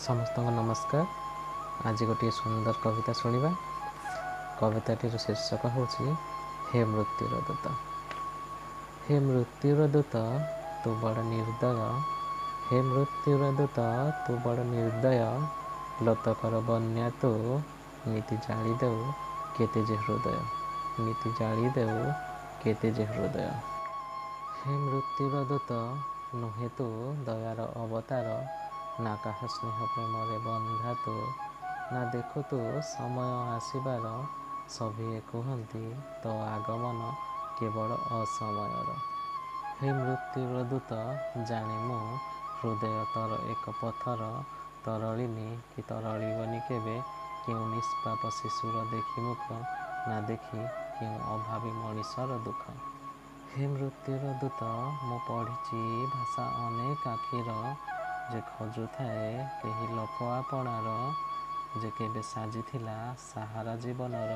समस्त को नमस्कार। आज गोटे सुंदर कविता शुणा। कविताटीर शीर्षक हूँ हे मृत्युर दूत। हे मृत्युर दूत तू बड़ निर्दय, हे मृत्युर दूत तू बड़ निर्दय, लतकर बन्या तू नीति जाली देऊ केते जे हृदय, नीति जाली देऊ केते जे हृदय। हे मृत्युर दूत नुहे तू दयार अवतार, ना काहा स्नेह प्रेमरे बंधा तू, ना देखु तू समय आसबार, सभिए कहती तो आगमन केवल असमयर। हे मृत्युर दूत जाने मु हृदय तर एक पथर, तरलिनी कि तरलिबनी केबे क्यों निष्पाप शिशुर देखी मुख, ना देखी क्यों अभावी मनीषर दुख। हे मृत्युर दूत मु पढ़ी भाषा अनेक आखिर, जे खजु थाए कही लोक आपणार, जे केबे साजिथिला साहारा जीवनर,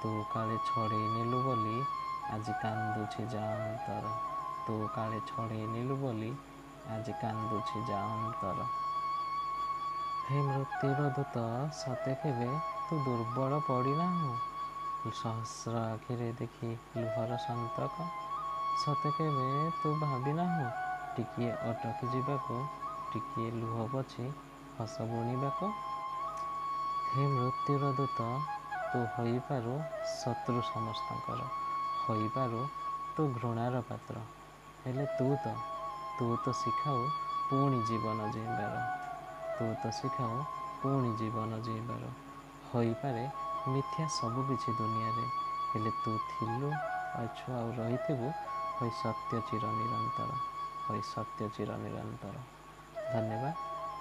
तू काले छड़े नेलु बोली आज कांदुछि जा अंतर, तू काले छड़े नेलु बोली आज कांदुछि जा अंतर। हे मृत्युर दूत सते केबे तू दुर्बल पड़िनाहु, सहस्र आखिरे देखी लुहर संतक, सते केबे तू भाबिनाहु टिकिए अटकी जीवाको, टिकिए लुह पछी हस बुणीबाको। हे मृत्युर दूत तू होइपारु शत्रु समस्तकर, होइपारु तू घृणार पात्र, हेले तू तो शिखाऊ पुणी जीवन जीवार, तू तो शिखाऊ पुणी जीवन जीवार। होइपारे मिथ्या सबु किछि दुनिया रे, हेले तू थिलु अछु आउ रहिथिबु होई सत्य चिर निरंतर, होई सत्य चिर निरंतर। धन्यवाद।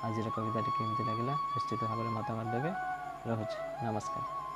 आज कविताटी केमती लगिला निश्चित भाव में मतामत देवे। रहुछि। नमस्कार।